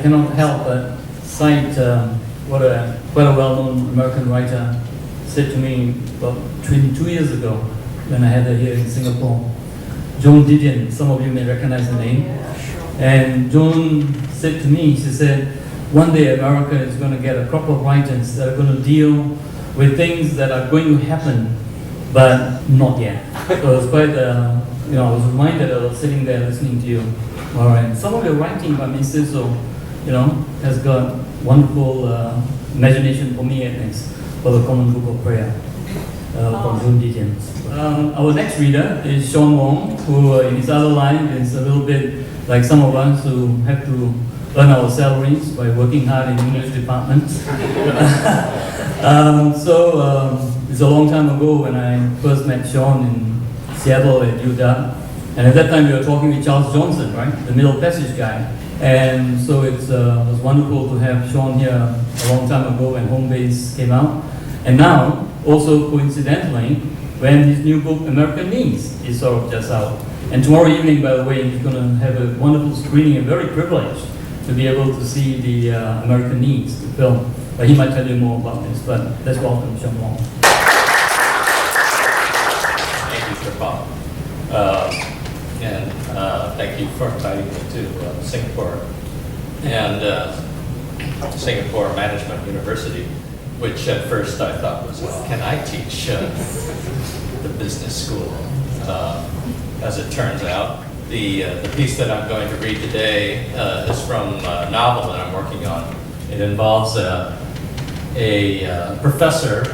cannot help but cite what a well-known American writer said to me about 22 years ago when I had her here in Singapore. Joan Didion, some of you may recognize the name. And Joan said to me, she said, one day America is going to get a crop of writers that are going to deal with things that are going to happen, but not yet. So it was quite, I was reminded, I was sitting there listening to you. All right. Some of your writing, if I may say so, has got wonderful imagination for me at least, for the Common Book of Prayer from Joan Didion. Our next reader is Shawn Wong, who in his other line is a little bit like some of us who have to earn our salaries by working hard in English departments. It's a long time ago when I first met Shawn in Seattle at UW. And at that time we were talking with Charles Johnson, right? The Middle Passage guy. And so it was wonderful to have Shawn here a long time ago when Home Base came out. And now, also coincidentally, when his new book, American Needs, is sort of just out. And tomorrow evening, by the way, he's going to have a wonderful screening and very privileged to be able to see the American Needs, the film. But he might tell you more about this, but let's welcome Shawn Wong. Thank you, Kirpal. And thank you for inviting me to Singapore and Singapore Management University, which at first I thought was, well, can I teach the business school? As it turns out, the piece that I'm going to read today is from a novel that I'm working on. It involves a professor,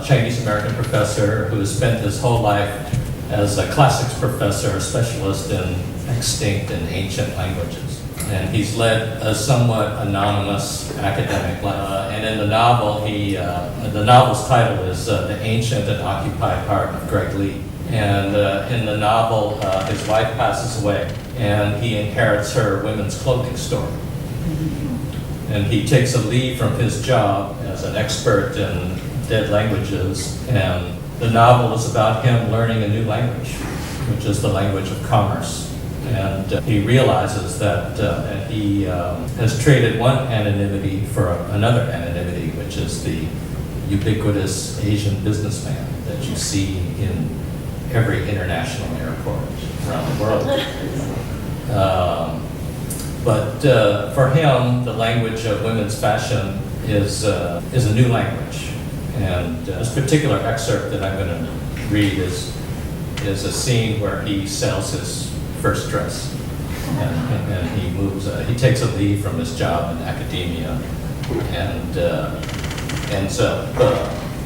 Chinese-American professor, who has spent his whole life as a classics professor, a specialist in extinct and ancient languages. And he's led a somewhat anonymous academic life. And in the novel, the novel's title is The Ancient and Occupied Heart of Greg Lee. And in the novel, his wife passes away, and he inherits her women's clothing store. And he takes a leave from his job as an expert in dead languages, and the novel is about him learning a new language, which is the language of commerce. And he realizes that he has traded one anonymity for another anonymity, which is the ubiquitous Asian businessman that you see in every international airport around the world. But for him, the language of women's fashion is a new language. And this particular excerpt that I'm going to read is a scene where he sells his first dress, and he moves. He takes a leave from his job in academia, and ends up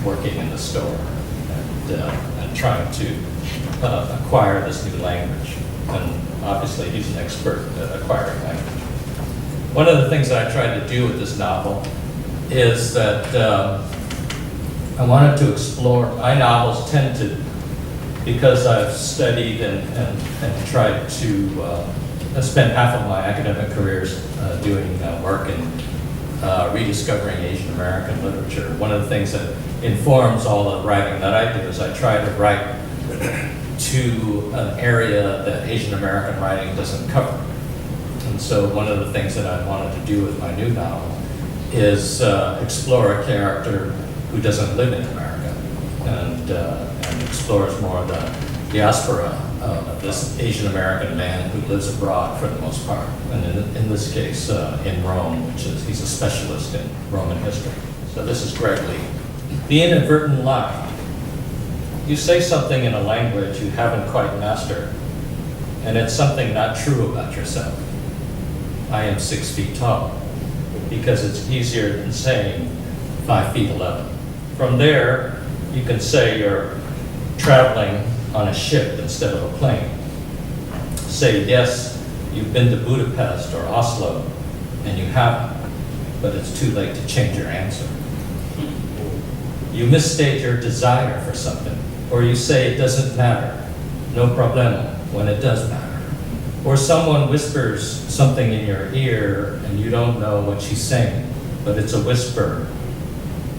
working in the store and trying to acquire this new language. And obviously, he's an expert at acquiring language. One of the things that I tried to do with this novel is that I wanted to explore. My novels tend to, because I've studied and tried to spend half of my academic careers doing work in rediscovering Asian American literature. One of the things that informs all the writing that I do is I try to write to an area that Asian American writing doesn't cover. And so one of the things that I wanted to do with my new novel is explore a character who doesn't live in America and explores more of the diaspora of this Asian American man who lives abroad for the most part, and in this case in Rome, he's a specialist in Roman history. So this is Greg Lee. The inadvertent lie. You say something in a language you haven't quite mastered, and it's something not true about yourself. I am 6 feet tall, because it's easier than saying 5 feet 11. From there, you can say you're traveling on a ship instead of a plane. Say, yes, you've been to Budapest or Oslo, and you haven't, but it's too late to change your answer. You misstate your desire for something, or you say it doesn't matter, no problema, when it does matter. Or someone whispers something in your ear and you don't know what she's saying, but it's a whisper,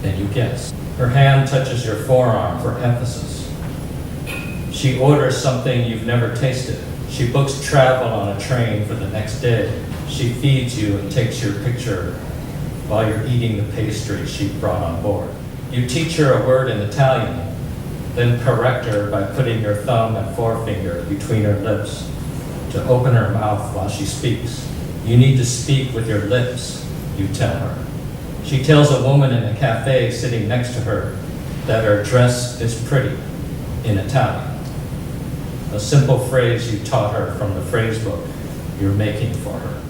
and you guess. Her hand touches your forearm for emphasis. She orders something you've never tasted. She books travel on a train for the next day, She feeds you and takes your picture while you're eating the pastry she brought on board. You teach her a word in Italian, then correct her by putting your thumb and forefinger between her lips to open her mouth while she speaks. You need to speak with your lips, you tell her. She tells a woman in a cafe sitting next to her that her dress is pretty in Italian. A simple phrase you taught her from the phrase book you're making for her.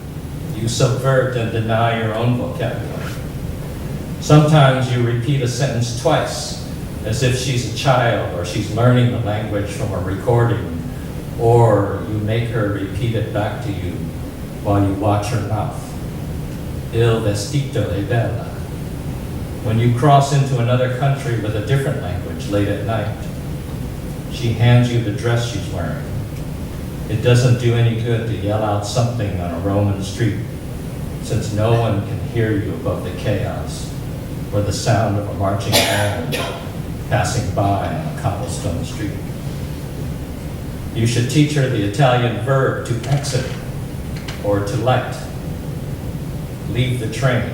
You subvert and deny your own vocabulary. Sometimes you repeat a sentence twice, as if she's a child or she's learning the language from a recording, or you make her repeat it back to you while you watch her mouth. Il vestito è bella. When you cross into another country with a different language late at night, she hands you the dress she's wearing. It doesn't do any good to yell out something on a Roman street, since no one can hear you above the chaos or the sound of a marching band passing by on a cobblestone street. You should teach her the Italian verb to exit or to light. Leave the train,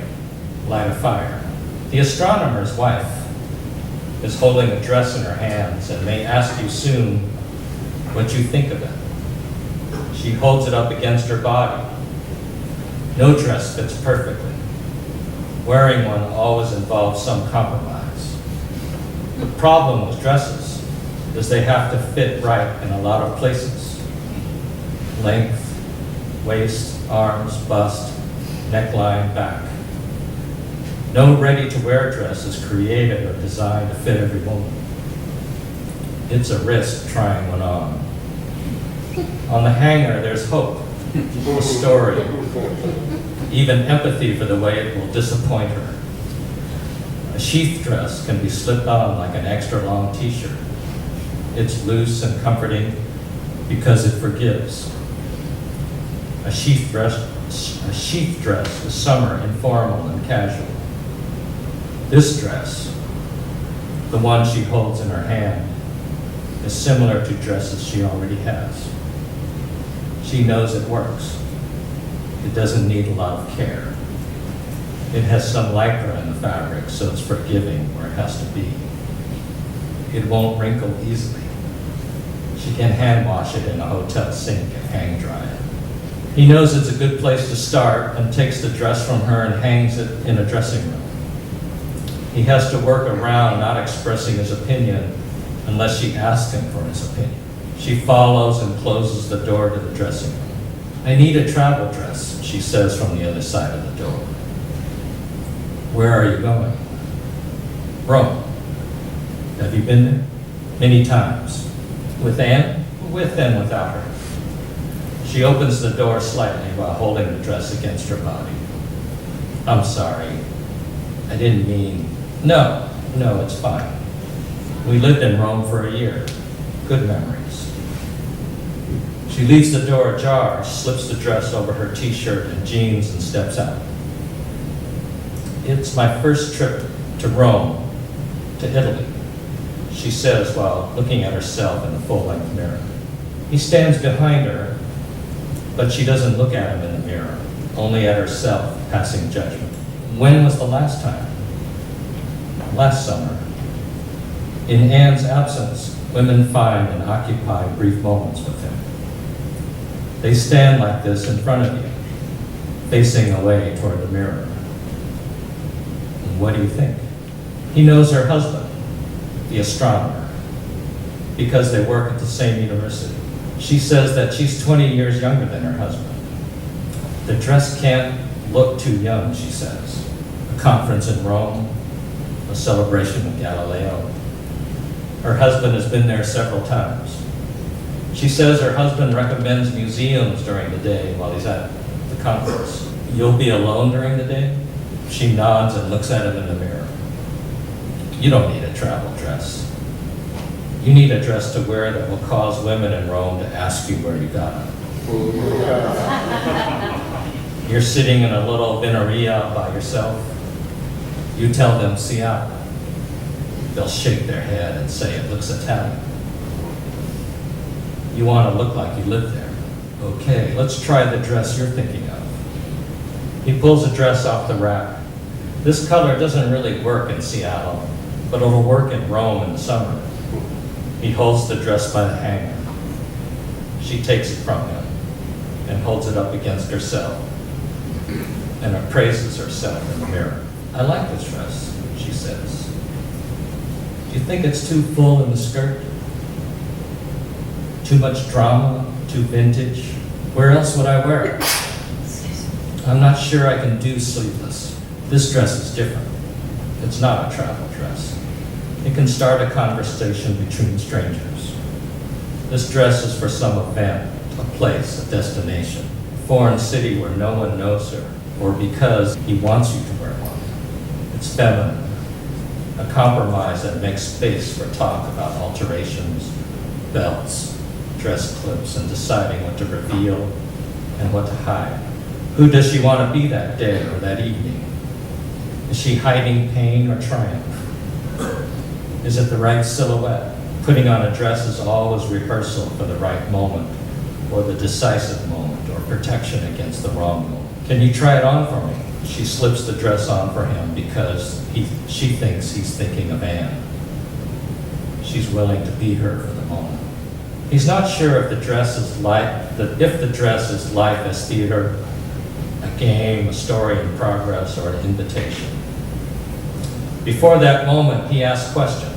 light a fire. The astronomer's wife is holding a dress in her hands and may ask you soon what you think of it. She holds it up against her body. No dress fits perfectly. Wearing one always involves some compromise. The problem with dresses is they have to fit right in a lot of places. Length, waist, arms, bust, neckline, back. No ready-to-wear dress is created or designed to fit every woman. It's a risk trying one on. On the hanger, there's hope, a story, even empathy for the way it will disappoint her. A sheath dress can be slipped on like an extra long t-shirt. It's loose and comforting because it forgives. A sheath dress is summer, informal and casual. This dress, the one she holds in her hand, is similar to dresses she already has. She knows it works. It doesn't need a lot of care. It has some lycra in the fabric, so it's forgiving where it has to be. It won't wrinkle easily. She can hand wash it in a hotel sink and hang dry it. He knows it's a good place to start and takes the dress from her and hangs it in a dressing room. He has to work around not expressing his opinion unless she asks him for his opinion. She follows and closes the door to the dressing room. I need a travel dress, she says from the other side of the door. Where are you going? Rome. Have you been there? Many times. With Anne? With and without her. She opens the door slightly while holding the dress against her body. I'm sorry. I didn't mean... No, it's fine. We lived in Rome for a year. Good memories. She leaves the door ajar, slips the dress over her t-shirt and jeans and steps out. It's my first trip to Rome, to Italy, she says while looking at herself in the full-length mirror. He stands behind her, but she doesn't look at him in the mirror, only at herself, passing judgment. When was the last time? Last summer. In Anne's absence, women find and occupy brief moments with him. They stand like this in front of you, facing away toward the mirror. And what do you think? He knows her husband, the astronomer, because they work at the same university. She says that she's 20 years younger than her husband. The dress can't look too young, she says. A conference in Rome, a celebration of Galileo. Her husband has been there several times. She says her husband recommends museums during the day while he's at the conference. You'll be alone during the day? She nods and looks at him in the mirror. You don't need a travel dress. You need a dress to wear that will cause women in Rome to ask you where you got it. You're sitting in a little vineria by yourself. You tell them, Siapa. They'll shake their head and say it looks Italian. You want to look like you live there. Okay, let's try the dress you're thinking of. He pulls a dress off the rack. This color doesn't really work in Seattle, but it'll work in Rome in the summer. He holds the dress by the hanger. She takes it from him and holds it up against herself and appraises herself in the mirror. I like this dress, she says. Do you think it's too full in the skirt? Too much drama, too vintage? Where else would I wear it? I'm not sure I can do sleeveless. This dress is different. It's not a travel dress. It can start a conversation between strangers. This dress is for some event, a place, a destination, a foreign city where no one knows her, or because he wants you to wear one. It's feminine, a compromise that makes space for talk about alterations, belts, dress clips, and deciding what to reveal and what to hide. Who does she want to be that day or that evening? Is she hiding pain or triumph? Is it the right silhouette? Putting on a dress is always rehearsal for the right moment, or the decisive moment, or protection against the wrong moment. Can you try it on for me? She slips the dress on for him because she thinks he's thinking of Anne. She's willing to be her for the moment. He's not sure if the dress is life as theater, a game, a story in progress, or an invitation. Before that moment, he asks questions.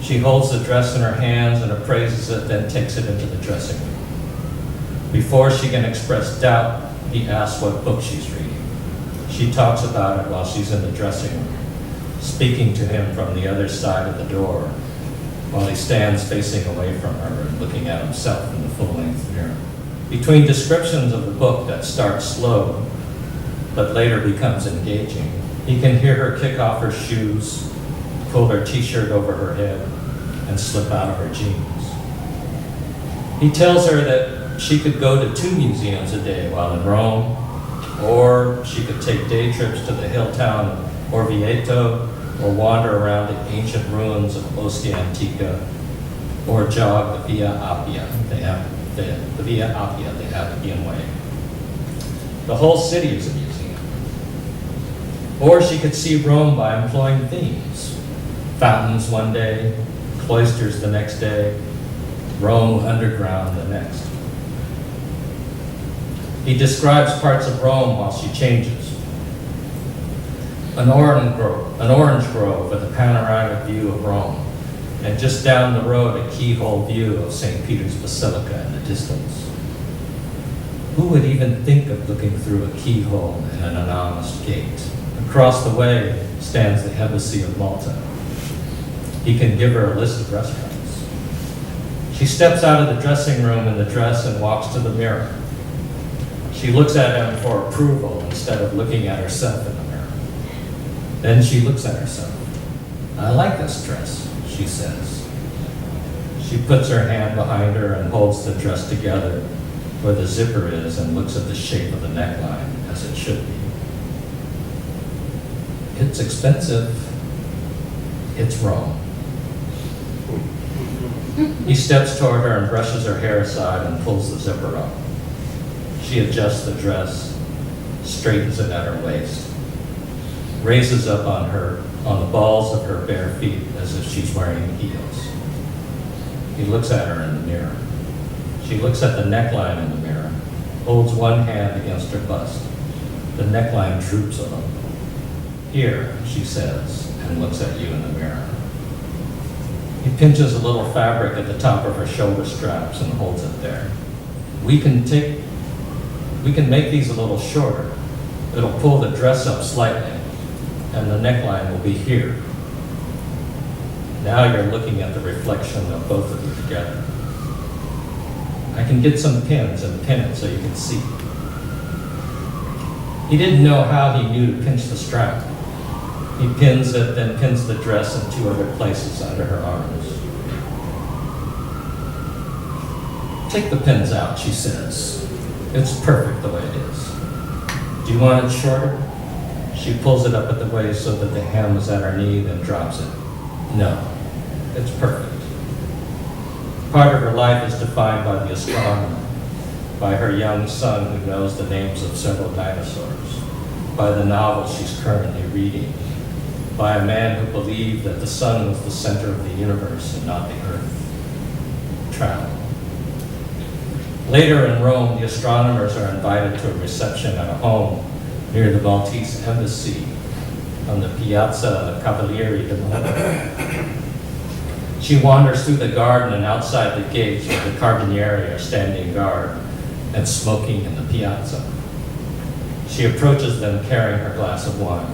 She holds the dress in her hands and appraises it, then takes it into the dressing room. Before she can express doubt, he asks what book she's reading. She talks about it while she's in the dressing room, speaking to him from the other side of the door, while he stands facing away from her and looking at himself in the full-length mirror. Between descriptions of the book that start slow, but later becomes engaging, he can hear her kick off her shoes, pull her t-shirt over her head, and slip out of her jeans. He tells her that she could go to 2 museums a day while in Rome, or she could take day trips to the hill town of Orvieto, or wander around the ancient ruins of Ostia Antica, or jog the Via Appia, the Via Appia, the Appian Way. The whole city is a museum. Or she could see Rome by employing themes. Fountains one day, cloisters the next day, Rome underground the next. He describes parts of Rome while she changes. An orange grove with a panoramic view of Rome, and just down the road a keyhole view of St. Peter's Basilica in the distance. Who would even think of looking through a keyhole in an anonymous gate? Across the way stands the Embassy of Malta. He can give her a list of restaurants. She steps out of the dressing room in the dress and walks to the mirror. She looks at him for approval instead of looking at herself in the mirror. Then she looks at herself. I like this dress, she says. She puts her hand behind her and holds the dress together where the zipper is and looks at the shape of the neckline as it should be. It's expensive. It's Rome. He steps toward her and brushes her hair aside and pulls the zipper up. She adjusts the dress, straightens it at her waist, raises up on the balls of her bare feet as if she's wearing heels. He looks at her in the mirror. She looks at the neckline in the mirror, holds one hand against her bust. The neckline droops a little. Here, she says, and looks at you in the mirror. He pinches a little fabric at the top of her shoulder straps and holds it there. We can make these a little shorter. It'll pull the dress up slightly, and the neckline will be here. Now you're looking at the reflection of both of you together. I can get some pins and pin it so you can see. He didn't know how he knew to pinch the strap. He pins it, then pins the dress in 2 other places under her arms. Take the pins out, she says. It's perfect the way it is. Do you want it shorter? She pulls it up at the waist so that the hem is at her knee, then drops it. No, it's perfect. Part of her life is defined by the astronomer. by her young son who knows the names of several dinosaurs, by the novel she's currently reading, by a man who believed that the sun was the center of the universe and not the earth. Travel. Later in Rome, the astronomers are invited to a reception at a home near the Maltese embassy on the Piazza Cavalieri di Monte. She wanders through the garden and outside the gates where the Carabinieri are standing guard and smoking in the piazza. She approaches them carrying her glass of wine.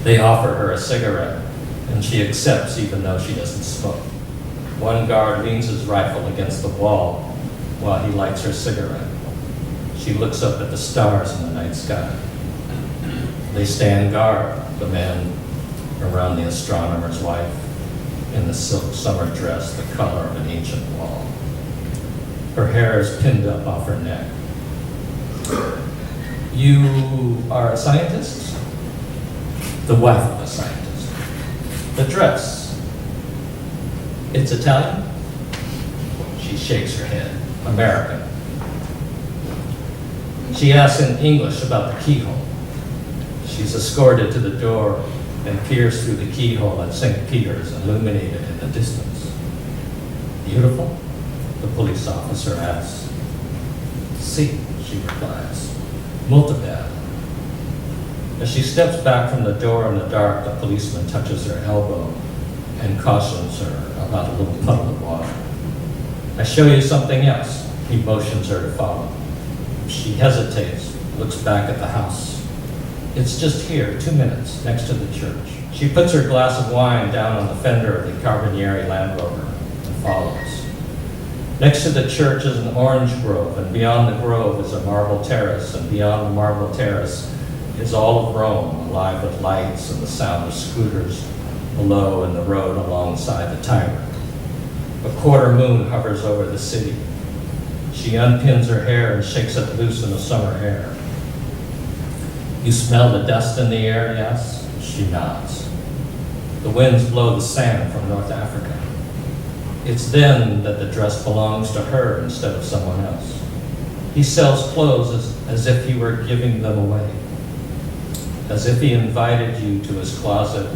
They offer her a cigarette, and she accepts even though she doesn't smoke. One guard leans his rifle against the wall while he lights her cigarette. She looks up at the stars in the night sky. They stand guard, the men around the astronomer's wife in the silk summer dress, the color of an ancient wall. Her hair is pinned up off her neck. You are a scientist? The wife of a scientist. The dress. It's Italian? She shakes her head. American. She asks in English about the keyhole. She's escorted to the door and peers through the keyhole at St. Peter's, illuminated in the distance. Beautiful? The police officer asks. Si, she replies. Molto bene. As she steps back from the door in the dark, the policeman touches her elbow and cautions her about a little puddle of water. I show you something else. He motions her to follow. She hesitates, looks back at the house. It's just here, 2 minutes, next to the church. She puts her glass of wine down on the fender of the Carabinieri Land Rover and follows. Next to the church is an orange grove, and beyond the grove is a marble terrace, and beyond the marble terrace is all of Rome, alive with lights and the sound of scooters below and the road alongside the Tiber. A quarter moon hovers over the city. She unpins her hair and shakes it loose in the summer air. You smell the dust in the air, yes? She nods. The winds blow the sand from North Africa. It's then that the dress belongs to her instead of someone else. He sells clothes as if he were giving them away, as if he invited you to his closet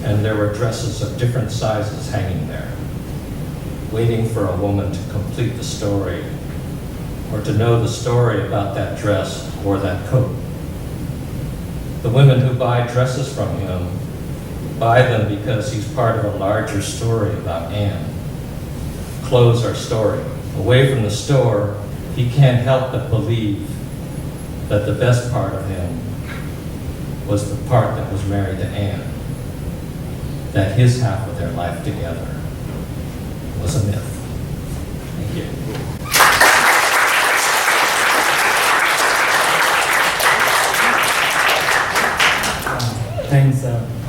and there were dresses of different sizes hanging there, waiting for a woman to complete the story or to know the story about that dress or that coat. The women who buy dresses from him buy them because he's part of a larger story about Anne. Clothes are story. Away from the store, he can't help but believe that the best part of him was the part that was married to Anne, that his half of their life together was a myth. Thank you. Thanks,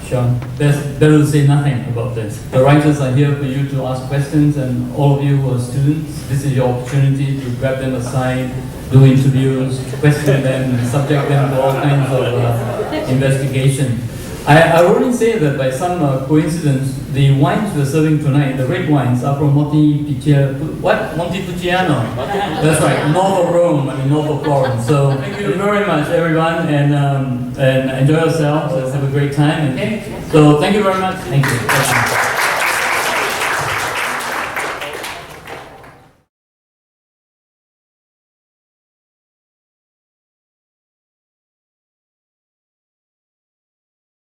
Shawn. There's better to say nothing about this. The writers are here for you to ask questions, and all of you who are students, this is your opportunity to grab them aside, do interviews, question them, and subject them to all kinds of investigation. I already say that by some coincidence, the wines we're serving tonight, the red wines, are from Montepulciano. That's right, north of Rome, north of Florence. So thank you very much, everyone, and enjoy yourselves. Let's have a great time. So thank you very much. Thank you.